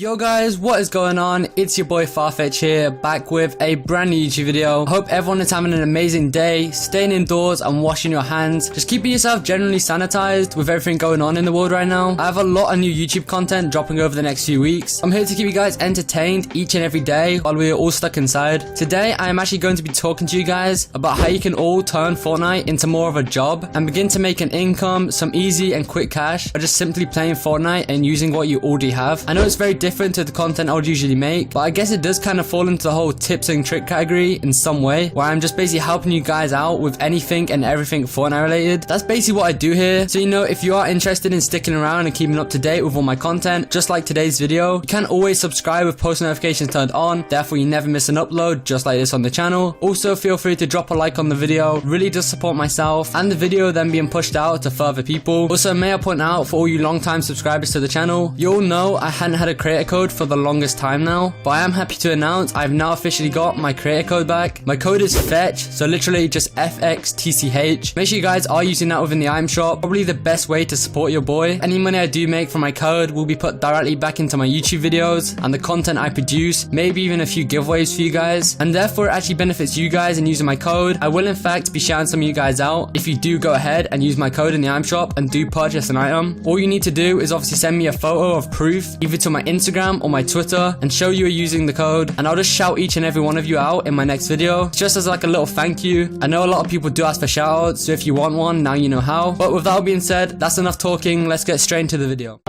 Yo guys, what is going on? It's your boy 𝗙𝗏𝗘𝗘 here, back with a brand new YouTube video. Hope everyone is having an amazing day, staying indoors and washing your hands. Just keeping yourself generally sanitized with everything going on in the world right now. I have a lot of new YouTube content dropping over the next few weeks. I'm here to keep you guys entertained each and every day while we are all stuck inside. Today, I am actually going to be talking to you guys about how you can all turn Fortnite into more of a job and begin to make an income, some easy and quick cash by just simply playing Fortnite and using what you already have. I know it's very different to the content I would usually make, but I guess it does kind of fall into the whole tips and trick category in some way, where I'm just basically helping you guys out with anything and everything Fortnite related. That's basically what I do here. So if you are interested in sticking around and keeping up to date with all my content, just like today's video, you can always subscribe with post notifications turned on, therefore you never miss an upload just like this on the channel. Also feel free to drop a like on the video, really does support myself and the video then being pushed out to further people. Also may I point out, for all you long time subscribers to the channel, you all know I hadn't had a creator code for the longest time now, but I am happy to announce I've now officially got my creator code back. My code is FETCH, so literally just FXTCH. Make sure you guys are using that within the item shop, probably the best way to support your boy. Any money I do make from my code will be put directly back into my YouTube videos and the content I produce, maybe even a few giveaways for you guys, and therefore it actually benefits you guys in using my code. I will in fact be shouting some of you guys out if you do go ahead and use my code in the item shop and do purchase an item. All you need to do is obviously send me a photo of proof either to my Instagram or my Twitter and show you are using the code, and I'll just shout each and every one of you out in my next video just as like a little thank you. I know a lot of people do ask for shoutouts, so if you want one, now you know how. But with that being said, that's enough talking, let's get straight into the video.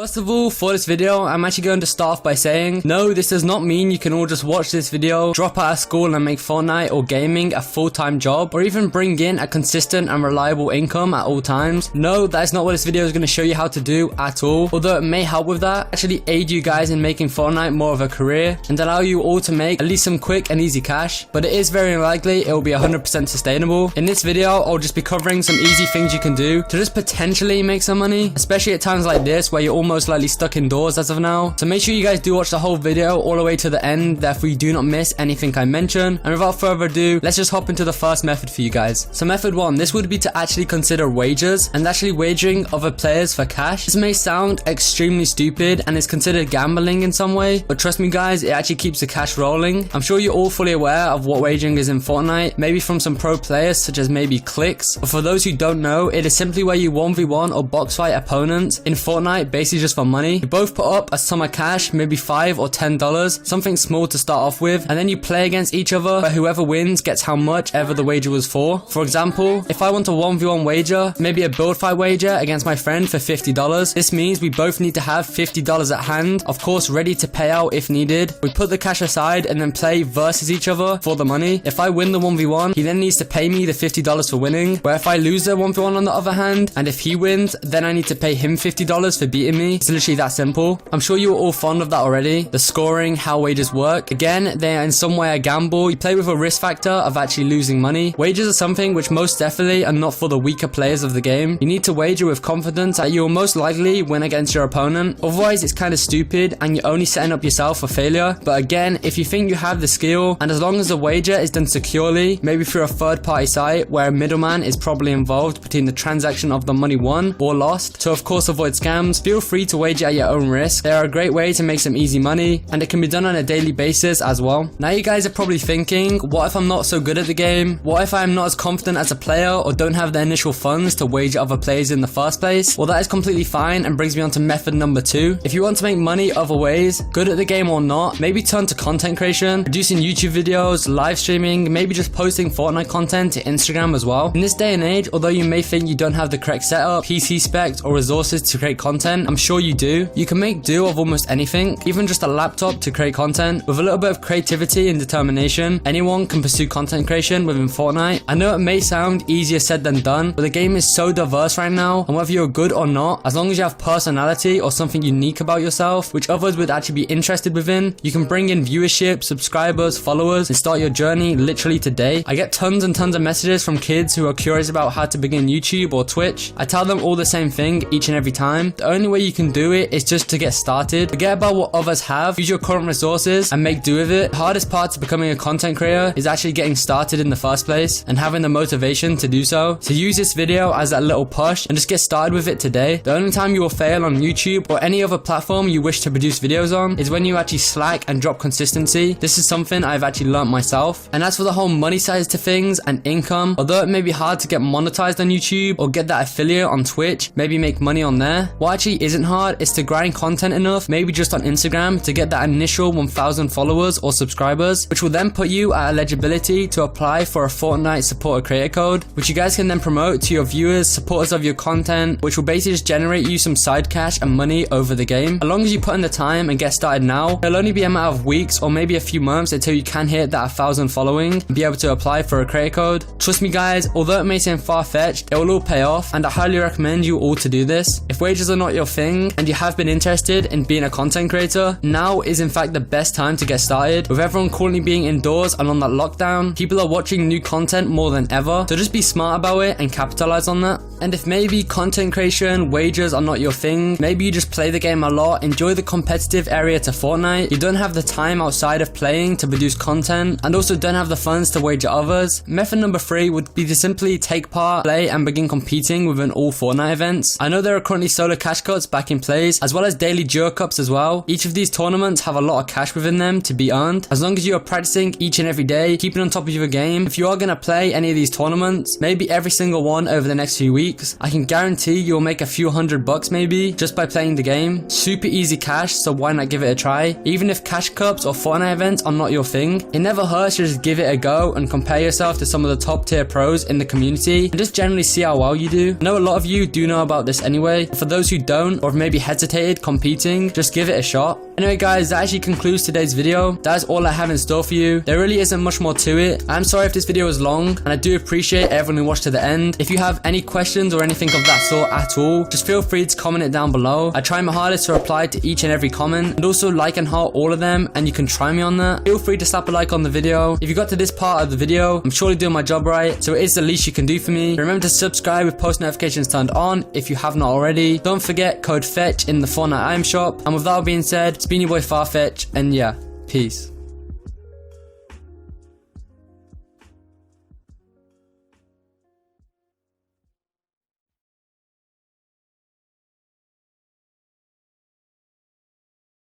First of all, for this video, I'm actually going to start off by saying, no, this does not mean you can all just watch this video, drop out of school and make Fortnite or gaming a full-time job, or even bring in a consistent and reliable income at all times. No, that is not what this video is going to show you how to do at all, although it may help with that, actually aid you guys in making Fortnite more of a career and allow you all to make at least some quick and easy cash, but it is very unlikely it will be 100% sustainable. In this video, I'll just be covering some easy things you can do to just potentially make some money, especially at times like this where you're almost likely stuck indoors as of now. So make sure you guys do watch the whole video all the way to the end, therefore you do not miss anything I mention. And without further ado, let's just hop into the first method for you guys. So method 1, this would be to actually consider wagers and actually wagering other players for cash. This may sound extremely stupid and is considered gambling in some way, but trust me guys, it actually keeps the cash rolling. I'm sure you're all fully aware of what wagering is in Fortnite, maybe from some pro players such as maybe Clicks, but for those who don't know, it is simply where you 1v1 or box fight opponents in Fortnite, basically just for money. You both put up a sum of cash, maybe $5 or $10, something small to start off with, and then you play against each other, where whoever wins gets how much ever the wager was for. For example, if I want a 1v1 wager, maybe a build fight wager against my friend for $50, this means we both need to have $50 at hand, of course ready to pay out if needed. We put the cash aside and then play versus each other for the money. If I win the 1v1, he then needs to pay me the $50 for winning, where if I lose the 1v1 on the other hand, and if he wins, then I need to pay him $50 for beating me. It's literally that simple. I'm sure you're all fond of that already. The scoring, how wagers work. Again, they are in some way a gamble. You play with a risk factor of actually losing money. Wagers are something which most definitely are not for the weaker players of the game. You need to wager with confidence that you will most likely win against your opponent. Otherwise, it's kind of stupid and you're only setting up yourself for failure. But again, if you think you have the skill, and as long as the wager is done securely, maybe through a third-party site where a middleman is probably involved between the transaction of the money won or lost, to of course avoid scams, feel free to wager at your own risk. They are a great way to make some easy money, and it can be done on a daily basis as well. Now you guys are probably thinking, what if I'm not so good at the game? What if I'm not as confident as a player or don't have the initial funds to wager other players in the first place? Well, that is completely fine and brings me on to method number 2. If you want to make money other ways, good at the game or not, maybe turn to content creation, producing YouTube videos, live streaming, maybe just posting Fortnite content to Instagram as well. In this day and age, although you may think you don't have the correct setup, PC specs or resources to create content, I'm sure you do. You can make do of almost anything, even just a laptop to create content. With a little bit of creativity and determination, anyone can pursue content creation within Fortnite. I know it may sound easier said than done, but the game is so diverse right now, and whether you're good or not, as long as you have personality or something unique about yourself, which others would actually be interested within, you can bring in viewership, subscribers, followers, and start your journey literally today. I get tons and tons of messages from kids who are curious about how to begin YouTube or Twitch. I tell them all the same thing each and every time. The only way you you can do it is just to get started. Forget about what others have, use your current resources and make do with it. The hardest part to becoming a content creator is actually getting started in the first place and having the motivation to do so. So use this video as that little push and just get started with it today. The only time you will fail on YouTube or any other platform you wish to produce videos on is when you actually slack and drop consistency. This is something I've actually learned myself. And as for the whole money side to things and income, although it may be hard to get monetized on YouTube or get that affiliate on Twitch, maybe make money on there, what actually isn't hard is to grind content enough, maybe just on Instagram, to get that initial 1,000 followers or subscribers, which will then put you at eligibility to apply for a Fortnite supporter creator code, which you guys can then promote to your viewers, supporters of your content, which will basically just generate you some side cash and money over the game. As long as you put in the time and get started now, it'll only be a matter of weeks or maybe a few months until you can hit that 1,000 following and be able to apply for a creator code. Trust me guys, although it may seem far-fetched, it will all pay off, and I highly recommend you all to do this. If wages are not your thing and you have been interested in being a content creator, now is in fact the best time to get started. With everyone currently being indoors and on that lockdown, people are watching new content more than ever, so just be smart about it and capitalize on that. And if maybe content creation, wages are not your thing, maybe you just play the game a lot, enjoy the competitive area to Fortnite, you don't have the time outside of playing to produce content, and also don't have the funds to wager others, method number 3 would be to simply take part, play, and begin competing within all Fortnite events. I know there are currently solo cash cuts back in place, as well as daily duo cups as well. Each of these tournaments have a lot of cash within them to be earned. As long as you are practicing each and every day, keeping on top of your game, if you are going to play any of these tournaments, maybe every single one over the next few weeks, I can guarantee you'll make a few $100 maybe just by playing the game. Super easy cash, so why not give it a try? Even if cash cups or Fortnite events are not your thing, it never hurts to just give it a go and compare yourself to some of the top tier pros in the community and just generally see how well you do. I know a lot of you do know about this anyway, but for those who don't or have maybe hesitated competing, just give it a shot. Anyway guys, that actually concludes today's video. That is all I have in store for you. There really isn't much more to it. I'm sorry if this video was long, and I do appreciate everyone who watched to the end. If you have any questions or anything of that sort at all, just feel free to comment it down below. I try my hardest to reply to each and every comment, and also like and heart all of them, and you can try me on that. Feel free to slap a like on the video. If you got to this part of the video, I'm surely doing my job right, so it is the least you can do for me. Remember to subscribe with post notifications turned on if you have not already. Don't forget code FETCH in the Fortnite item shop. And with that being said, it's been your boy Farfetch, and yeah, peace.